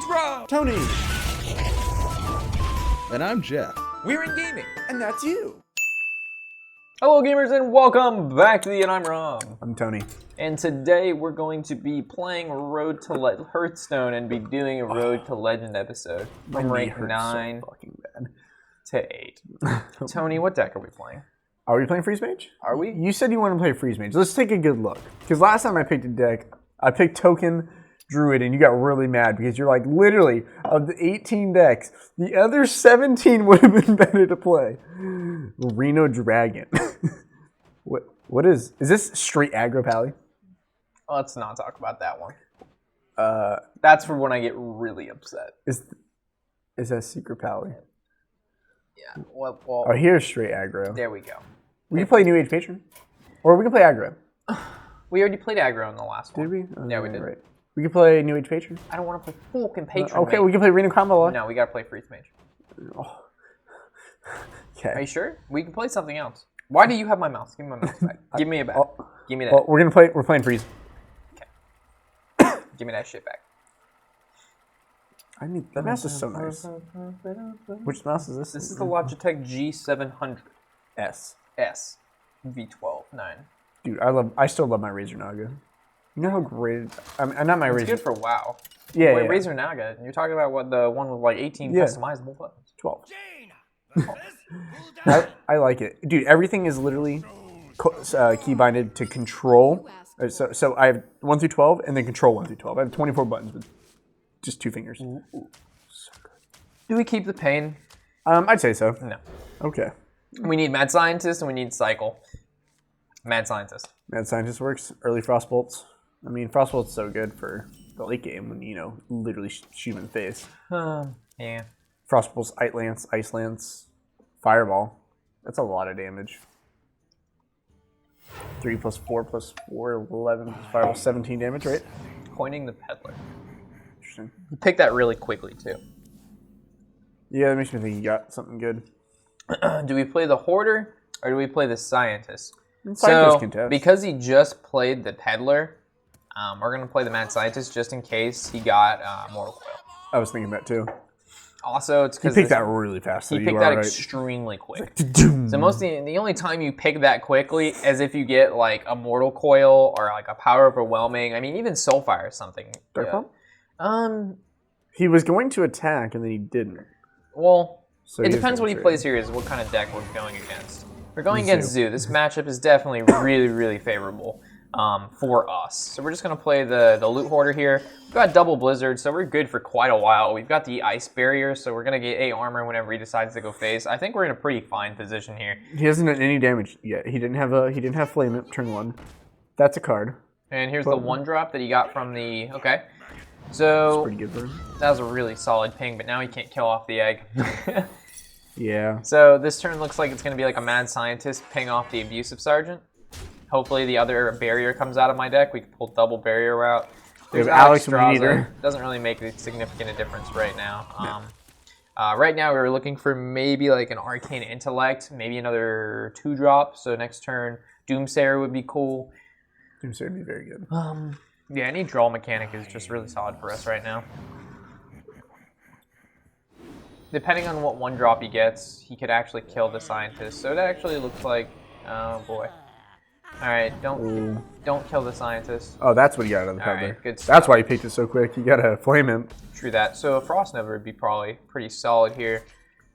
Rob. Tony. And I'm Jeff. We're in gaming. And that's you. Hello gamers and welcome back to the And I'm Rob. I'm Tony. And today we're going to be playing Road to Hearthstone and be doing a Road to Legend episode from rank 9 so fucking bad. to 8. Tony, what deck are we playing? Are we playing Freeze Mage? Are we? You said you want to play Freeze Mage. Let's take a good look. Because last time I picked a deck, I picked Token Druid, and you got really mad because you're like, literally, of the 18 decks, the other 17 would have been better to play. Reno Dragon. What is this straight aggro pally? Let's not talk about that one. That's for when I get really upset. Is that secret pally? Yeah. Well, oh, here's straight aggro. There we go. We can play New Age Patron. Or we can play aggro. We already played aggro in the last one. Did we? Yeah, we did. Right. We can play New Age Patron. I don't want to play fucking Patron. Okay, mate. we can play Reno Combo. No, we gotta play Freeze Mage. Oh. Are Okay. you sure? We can play something else. Why do you have my mouse? Give me my mouse back. Give me it back. Oh. Give me that. Well, we're playing Freeze. Give me that shit back. I mean, that mouse is so nice. Which mouse is this? This is the Logitech G700 S. S V12 9. Dude, I still love my Razer Naga. You know how great not my It's Razer. good for WoW. Yeah, Wait, yeah. Razer Naga. You're talking about what the one with like 18 Yeah. customizable buttons. 12. I like it. Dude, everything is literally key binded to control. So I have 1 through 12 and then control 1 through 12. I have 24 buttons with just 2 fingers. Ooh. So good. Do we keep the pain? I'd say so. No. Okay. We need Mad Scientist and we need Cycle. Mad Scientist. Mad Scientist works. Early Frostbolts. I mean, Frostbolt's so good for the late game when, literally shoot him in the face. Yeah. Frostbolts, Ice Lance, Fireball. That's a lot of damage. 3 plus 4 plus 4, 11 plus Fireball, 17 damage, right? Coining the Peddler. Interesting. You picked that really quickly too. Yeah, that makes me think you got something good. Do we play the Hoarder or do we play the Scientist? Scientist can test. Because he just played the Peddler, we're going to play the Mad Scientist just in case he got Mortal Coil. I was thinking that too. Also, it's He because picked that really fast. he so picked you that are right. extremely quick. Da-doom. So the only time you pick that quickly is if you get like a Mortal Coil or like a Power Overwhelming. I mean, even Soulfire or something. Dark Yeah. Pump? He was going to attack and then he didn't. Well, So it he is depends what he gonna plays here is what kind of deck we're going against. We're going against Zoo. This matchup is definitely really, really favorable for us. So we're just going to play the Loot Hoarder here. We've got double Blizzard, so we're good for quite a while. We've got the Ice Barrier, so we're going to get 8 armor whenever he decides to go face. I think we're in a pretty fine position here. He hasn't done any damage yet. He didn't have Flame Imp turn 1. That's a card. And here's the 1-drop that he got from the... Okay. So Pretty good for him. that was a really solid ping, but now he can't kill off the egg. Yeah. So this turn looks like it's going to be like a Mad Scientist ping off the Abusive Sergeant. Hopefully the other barrier comes out of my deck. We can pull double barrier out. We have There's Alex Straza. Leader. Doesn't really make a significant difference right now. Right now we're looking for maybe like an Arcane Intellect, maybe another 2-drop. So next turn Doomsayer would be cool. Doomsayer would be very good. Yeah, any draw mechanic is just really solid for us right now. Depending on what 1-drop he gets, he could actually kill the Scientist. So it actually looks like, oh boy. All right, don't kill the Scientist. Oh, that's what you got out of the All right, Peddler. good stuff. That's why you picked it so quick. You got a Flame Imp. True that. So a Frost Nova would be probably pretty solid here.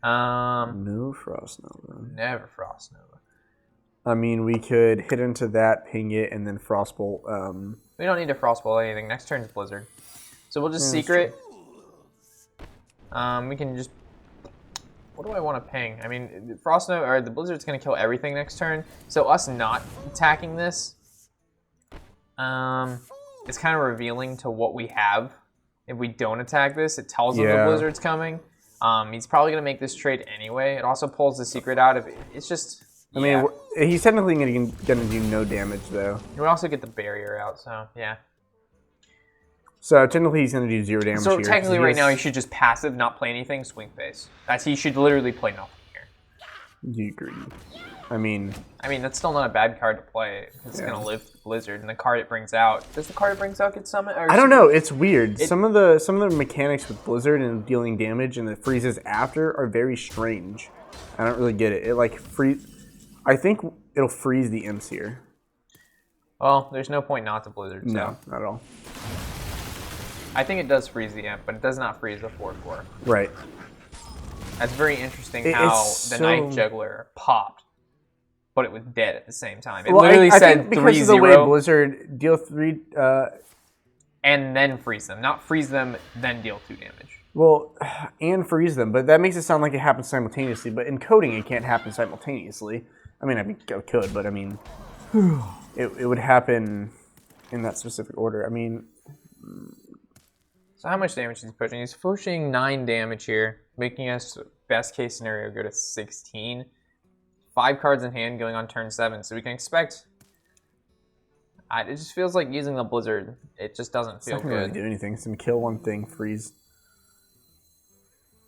No Frost Nova. Never Frost Nova. I mean, we could hit into that, ping it, and then Frostbolt. We don't need to Frostbolt anything. Next turn's Blizzard. So we'll just Yeah, Secret. We can just... What do I want to ping? I mean, the Frost Nova, or the Blizzard's going to kill everything next turn. So us not attacking this, it's kind of revealing to what we have. If we don't attack this, it tells him the Blizzard's coming. He's probably going to make this trade anyway. It also pulls the Secret out of it. It's just... I mean, he's technically going to do no damage, though. We also get the barrier out, so yeah. So technically he's going to do 0 damage So here. technically right now he should just passive, not play anything, swing face. He should literally play nothing here. You agree. I mean, that's still not a bad card to play. It's going to live Blizzard, and the card it brings out. Does the card it brings out get summoned? I don't know. It's weird. Some of the mechanics with Blizzard and dealing damage and the freezes after are very strange. I don't really get it. It like I think it'll freeze the imps here. Well, there's no point not to Blizzard. So. No, not at all. I think it does freeze the imp, but it does not freeze the 4/4. Right. That's very interesting how the Night Juggler popped, but it was dead at the same time. It literally I said think because 3-0. of the way Blizzard deal 3... and then freeze them. Not freeze them, then deal 2 damage. Well, and freeze them, but that makes it sound like it happens simultaneously. But in coding, it can't happen simultaneously. I mean, it could, but I mean, it would happen in that specific order. I mean... So how much damage is he pushing? He's pushing 9 damage here, making us, best case scenario, go to 16. 5 cards in hand going on turn 7, so we can expect... it just feels like using the Blizzard. It just doesn't feel good. good. Really do anything. Some kill one thing, freeze.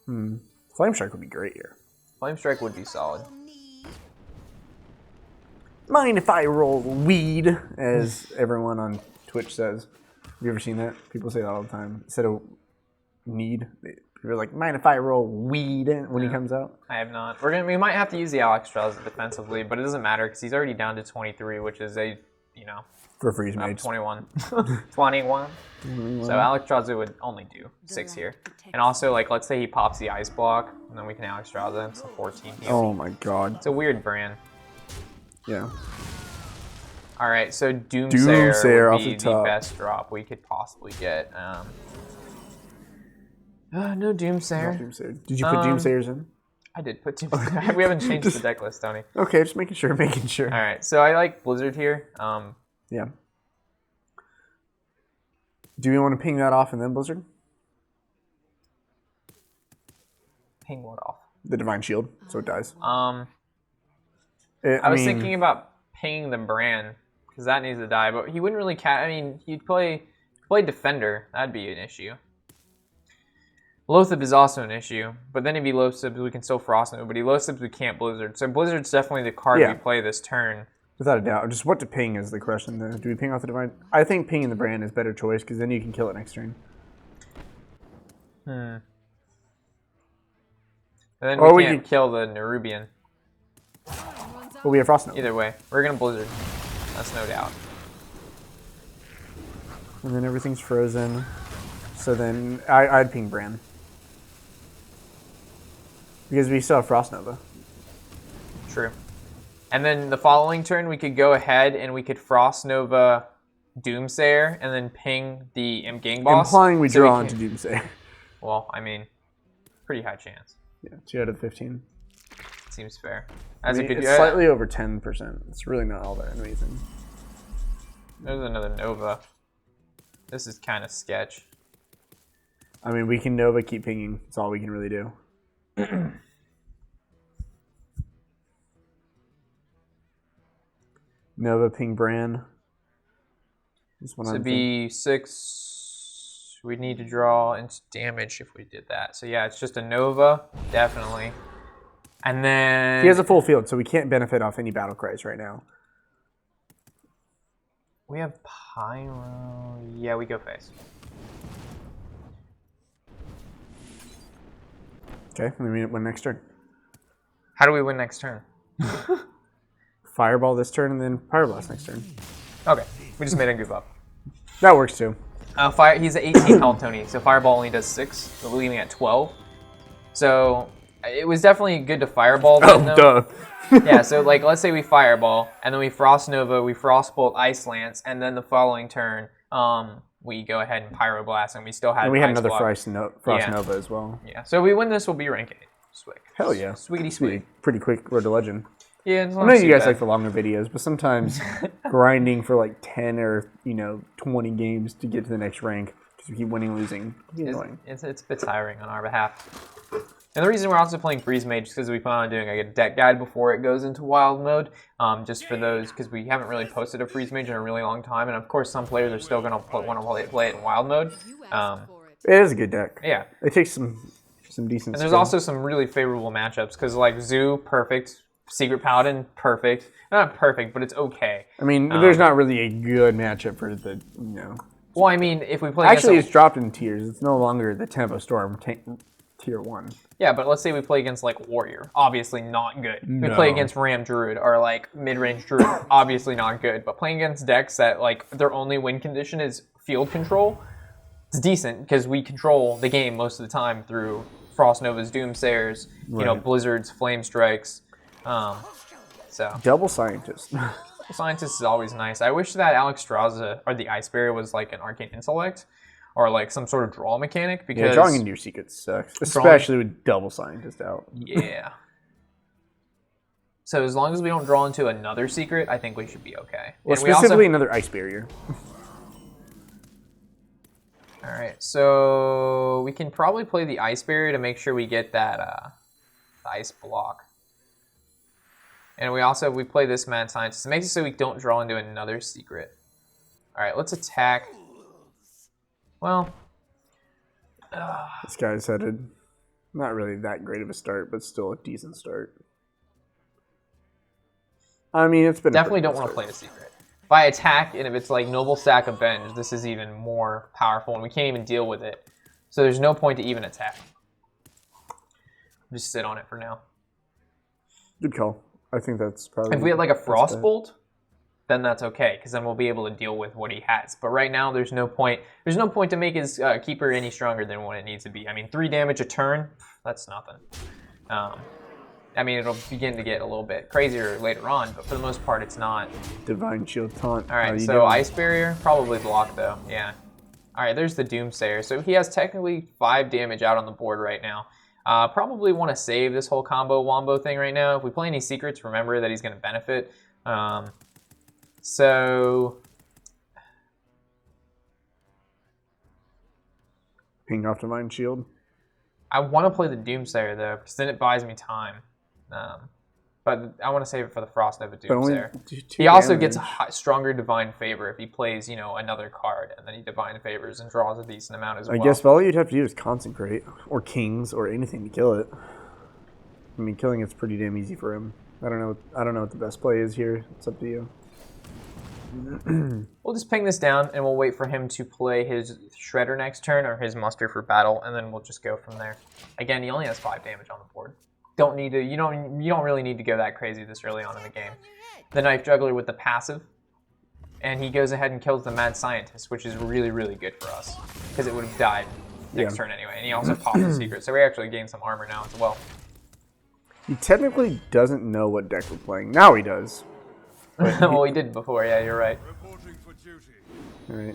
Flame Strike would be great here. Flame Strike would be solid. Mind if I roll weed, as everyone on Twitch says. Have you ever seen that? People say that all the time. Instead of need, people are like, mind if I roll weed when he comes out? I have not. We might have to use the Alexstrasza defensively, but it doesn't matter because he's already down to 23, which is a, for freeze mage. 21. 21. So Alexstrasza would only do 6 here. And also, like, let's say he pops the ice block, and then we can Alexstrasza. It's a 14 heal. Oh my god. It's a weird brand. Yeah. Alright, so Doomsayer would be off the best drop we could possibly get. No Doomsayer. No Doomsayer. Did you put Doomsayers in? I did put Doomsayer. We haven't changed the deck list, Tony. Okay, just making sure. Alright, so I like Blizzard here. Yeah. Do we want to ping that off and then Blizzard? Ping what off? The Divine Shield, so it dies. I was thinking about pinging the Bran, because that needs to die, but he wouldn't really he'd play Defender. That'd be an issue. Loatheb is also an issue, but then if he Loathebs, we can still Frost him, but he Loathebs, we can't Blizzard. So Blizzard's definitely the card we play this turn. Without a doubt. Just what to ping is the question. Do we ping off the Divine? I think pinging the Brand is a better choice, because then you can kill it next turn. And then we can't kill the Nerubian. Well, we have Frost Nova. Either way, we're going to Blizzard. That's no doubt. And then everything's frozen. So then I'd ping Bran. Because we still have Frost Nova. True. And then the following turn, we could go ahead and we could Frost Nova Doomsayer and then ping the Gang Boss. Implying we draw onto Doomsayer. Well, I mean, pretty high chance. Yeah, 2 out of 15. Seems fair. It's slightly over 10%. It's really not all that amazing. There's another Nova. This is kind of sketch. I mean, we can Nova keep pinging. That's all we can really do. Nova ping Bran. To be 6, we'd need to draw into damage if we did that. So yeah, it's just a Nova, definitely. And then... He has a full field, so we can't benefit off any battle cries right now. We have Pyro... Yeah, we go face. Okay, and then we win next turn. How do we win next turn? Fireball this turn, and then Pyroblast next turn. Okay, we just made a goof up. That works too. He's at 18 health, Tony, so Fireball only does 6, so we're leaving at 12. So... It was definitely good to Fireball. Duh. Yeah, so like let's say we Fireball, and then we Frost Nova, we Frostbolt, Ice Lance, and then the following turn, we go ahead and Pyroblast, and we still have. And we had another Frost Nova as well. Yeah, so we win this, we'll be rank 8. Swick. Hell yeah. Sweetie sweet. Pretty quick road to legend. Yeah, I know you guys like the longer videos, but sometimes grinding for like 10 or 20 games to get to the next rank because we keep winning and losing. It's a bit tiring on our behalf. And the reason we're also playing Freeze Mage is because we plan on doing a deck guide before it goes into wild mode, just for those, because we haven't really posted a Freeze Mage in a really long time, and of course some players are still going to want to play it in wild mode. It is a good deck. Yeah. It takes some decent And there's skill. also some really favorable matchups, because like Zoo, perfect Secret Paladin, perfect. Not perfect, but it's okay. I mean, there's not really a good matchup for the, Well, I mean, if we play Actually, against it's dropped in tiers. It's no longer the Tempo Storm tier 1. yeah, but let's say we play against like Warrior, obviously not good. We No. play against Ram Druid or like mid-range Druid, obviously not good. But playing against decks that like their only win condition is field control, it's decent because we control the game most of the time through Frost Novas, Doomsayers, Blizzards, Flame Strikes. So Double Scientist. Scientist is always nice. I wish that Alex Straza or the Ice Barrier was like an Arcane Intellect or like some sort of draw mechanic because drawing into your secrets sucks, especially with Double Scientist out. Yeah. So as long as we don't draw into another secret, I think we should be okay. Or And specifically another Ice Barrier. All right, so we can probably play the Ice Barrier to make sure we get that ice block. And we play this Mad Scientist. It makes it so we don't draw into another secret. All right, let's attack. Well, this guy's headed not really that great of a start, but still a decent start. I mean, it's been definitely don't want to play a secret. If I attack and if it's like Noble Sack Avenge, this is even more powerful and we can't even deal with it. So there's no point to even attack. Just sit on it for now. Good call. I think that's probably... If we had like a Frostbolt, then that's okay, because then we'll be able to deal with what he has. But right now, there's no point. There's no point to make his keeper any stronger than what it needs to be. I mean, 3 damage a turn, that's nothing. I mean, it'll begin to get a little bit crazier later on, but for the most part, it's not. Divine Shield Taunt. All right, so Ice Barrier, probably block though, yeah. All right, there's the Doomsayer. So he has technically 5 damage out on the board right now. Probably want to save this whole combo wombo thing right now. If we play any secrets, remember that he's going to benefit. So... Ping off Divine Shield. I want to play the Doomsayer though, because then it buys me time. But I want to save it for the Frost Nova Doomsayer. He also gets a stronger Divine Favor if he plays, another card, and then he Divine Favors and draws a decent amount as well. I guess all you'd have to do is Consecrate, or Kings, or anything to kill it. I mean, killing it's pretty damn easy for him. I don't know what the best play is here. It's up to you. We'll just ping this down, and we'll wait for him to play his Shredder next turn, or his Muster for battle, and then we'll just go from there. Again, he only has 5 damage on the board. You don't really need to go that crazy this early on in the game. The Knife Juggler with the passive, and he goes ahead and kills the Mad Scientist, which is really, really good for us, because it would have died next turn anyway. And he also pops the secret, so we actually gain some armor now as well. He technically doesn't know what deck we're playing. Now he does. Well, he did before, yeah, you're right. All right.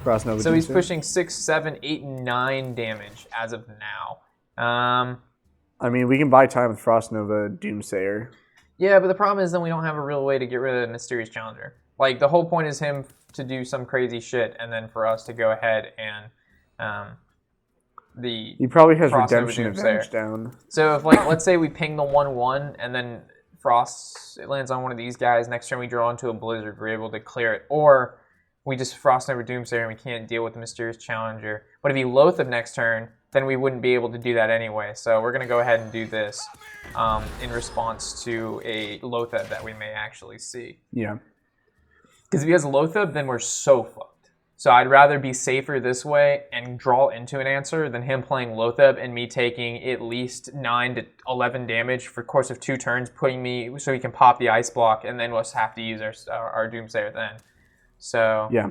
Frost Nova so he's pushing 6, 7, 8, and 9 damage as of now. I mean, we can buy time with Frost Nova Doomsayer. Yeah, but the problem is then we don't have a real way to get rid of the Mysterious Challenger. Like, the whole point is him to do some crazy shit, and then for us to go ahead and He probably has Frost Redemption Advantage down. So if, like, let's say we ping the 1/1, and then Frost it lands on one of these guys, next turn we draw into a Blizzard, we're able to clear it. Or we just Frost Nova Doomsayer and we can't deal with the Mysterious Challenger. But if he Loatheb next turn, then we wouldn't be able to do that anyway. So we're going to go ahead and do this in response to a Loatheb that we may actually see. Yeah. Because if he has Loatheb, then we're so fucked. So I'd rather be safer this way and draw into an answer than him playing Loatheb and me taking at least 9 to 11 damage for the course of 2 turns, putting me so he can pop the Ice Block, and then we'll have to use our Doomsayer then. So... yeah.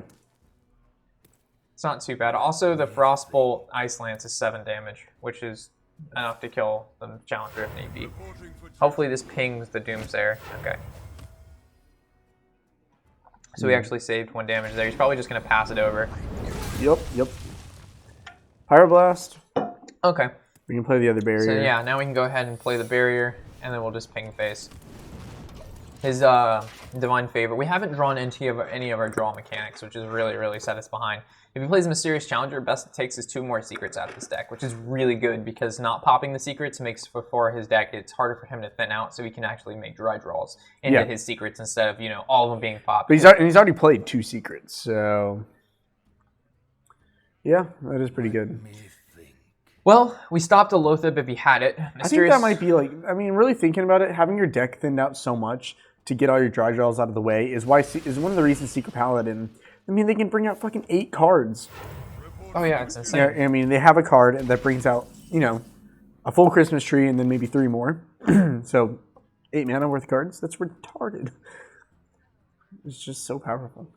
It's not too bad. Also, the Frostbolt Ice Lance is 7 damage, which is enough to kill the Challenger if need be. Hopefully this pings the Doomsayer. Okay. So we actually saved 1 damage there. He's probably just going to pass it over. Yep. Pyroblast. Okay. We can play the other barrier. So yeah, now we can go ahead and play the barrier, and then we'll just ping face. His Divine Favor. We haven't drawn into any of our draw mechanics, which is really, really set us behind. If he plays Mysterious Challenger, best it takes is 2 more secrets out of his deck, which is really good because not popping the secrets makes for his deck, it's harder for him to thin out, so he can actually make dry draws into his secrets instead of, all of them being popped. But he's already played 2 secrets, so... yeah, that is pretty good. Well, we stopped a Lothib if he had it. I think that might be like, I mean, really thinking about it, having your deck thinned out so much to get all your dry draws out of the way is one of the reasons Secret Paladin, I mean, they can bring out fucking 8 cards. Oh yeah, it's insane. Yeah, I mean, they have a card that brings out, a full Christmas tree and then maybe 3 more. So 8 mana worth of cards, that's retarded. It's just so powerful.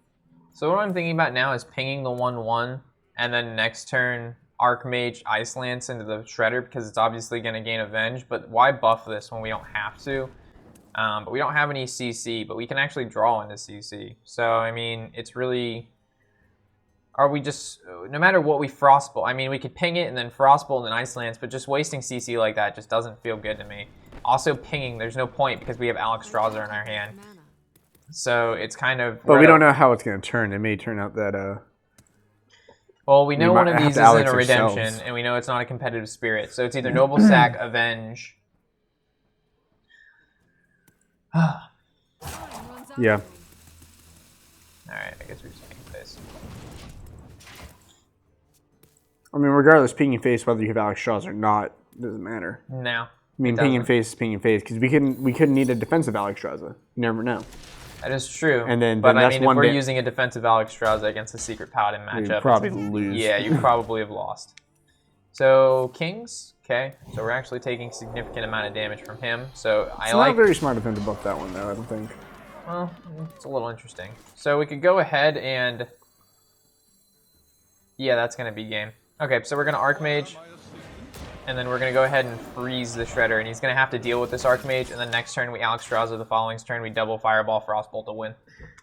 So what I'm thinking about now is pinging the 1/1 and then next turn Archmage Ice Lance into the Shredder because it's obviously going to gain Avenge, but why buff this when we don't have to? But we don't have any CC, but we can actually draw into CC. So, I mean, it's really... Are we just... No matter what we Frostbolt, I mean, we could ping it and then Frostbolt and then Ice Lance, but just wasting CC like that just doesn't feel good to me. Also, pinging, there's no point because we have Alexstrasza in our hand. So, it's kind of... But we don't know how it's going to turn. It may turn out that... Well, we know one of these isn't a redemption, and we know it's not a competitive spirit. So it's either Noble Sack, Avenge. Yeah. Alright, I guess we just ping face. I mean, regardless, pinging face, whether you have Alexstrasza or not, doesn't matter. No. I mean, pinging face is pinging face, because we couldn't need a defensive Alexstrasza. You never know. That is true. And then but I that's mean, if we're using a defensive Alexstrasza against a Secret Paladin matchup, you'd probably lose. Yeah, you probably have lost. So Kings, okay. So we're actually taking significant amount of damage from him. So it's not very smart of him to buff that one, though. I don't think. Well, it's a little interesting. So we could go ahead and yeah, that's gonna be game. Okay, so we're gonna Archmage. And then we're going to go ahead and freeze the Shredder, and he's going to have to deal with this Archmage, and then next turn we Alexstrasza, the following turn we double Fireball, Frostbolt to win.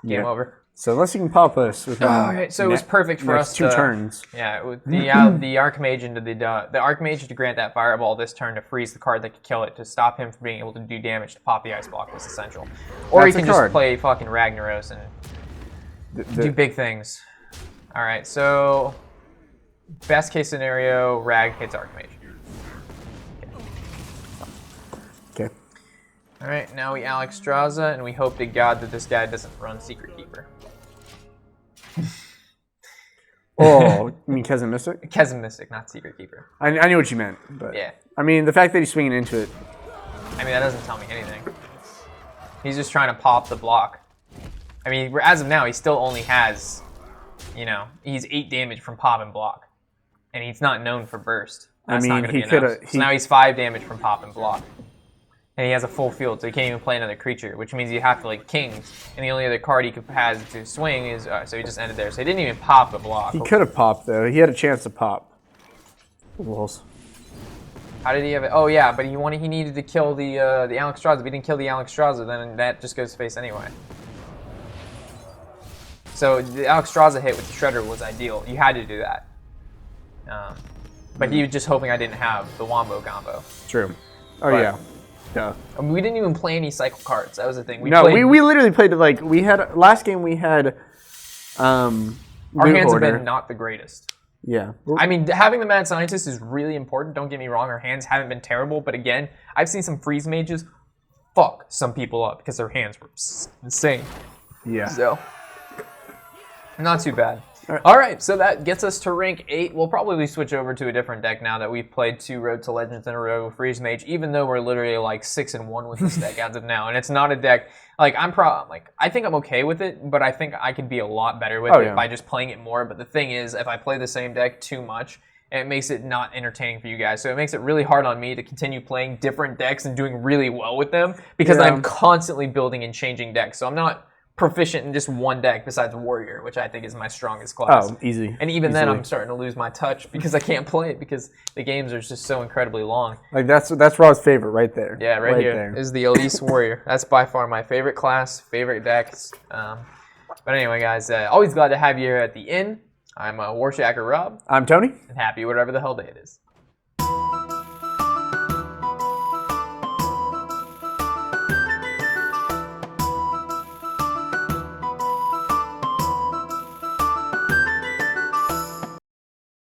Game over. So unless you can pop us with Alright, so it was perfect for us 2 turns. Yeah, with the Archmage into the Archmage to grant that Fireball this turn to freeze the card that could kill it, to stop him from being able to do damage to pop the Ice Block was essential. Or he can just play fucking Ragnaros and do big things. Alright, so best case scenario, Rag hits Archmage. Okay. Alright, now we Alexstrasza, and we hope to God that this guy doesn't run Secret Keeper. Oh, you mean Kesem Mystic? Kesem Mystic, not Secret Keeper. I knew what you meant, but... Yeah. I mean, the fact that he's swinging into it... I mean, that doesn't tell me anything. He's just trying to pop the block. I mean, as of now, he still only has, he's 8 damage from pop and block. And he's not known for burst. That's not going to be enough. So now he's 5 damage from pop and block. And he has a full field, so he can't even play another creature, which means you have to, like, Kings. And the only other card he has to swing is... so he just ended there. So he didn't even pop the block. He could have popped, though. He had a chance to pop. Wolves. How did he have it? Oh, yeah, but he needed to kill the Alexstrasza. If he didn't kill the Alexstrasza, then that just goes to face anyway. So the Alexstrasza hit with the Shredder was ideal. You had to do that. But he was just hoping I didn't have the Wombo combo. True. Oh, yeah. Yeah. I mean, we didn't even play any cycle cards. That was the thing. We literally played it like we had last game. We had our hands have been not the greatest. Yeah. I mean, having the Mad Scientist is really important. Don't get me wrong. Our hands haven't been terrible, but again, I've seen some freeze mages fuck some people up because their hands were insane. Yeah. So not too bad. All right, so that gets us to rank 8. We'll probably switch over to a different deck now that we've played 2 Road to Legends in a row with Freeze Mage, even though we're literally like 6-1 with this deck as of now. And it's not a deck, like, I think I'm okay with it, but I think I could be a lot better with it by just playing it more. But the thing is, if I play the same deck too much, it makes it not entertaining for you guys. So it makes it really hard on me to continue playing different decks and doing really well with them because I'm constantly building and changing decks. So I'm not proficient in just one deck besides Warrior, which I think is my strongest class. Oh, easy. And even then, I'm starting to lose my touch because I can't play it because the games are just so incredibly long. Like that's Rob's favorite right there. Yeah, right here there is the Elise Warrior. That's by far my favorite class, favorite decks. But anyway, guys, always glad to have you here at the inn. I'm Warshacker Rob. I'm Tony. And happy whatever the hell day it is.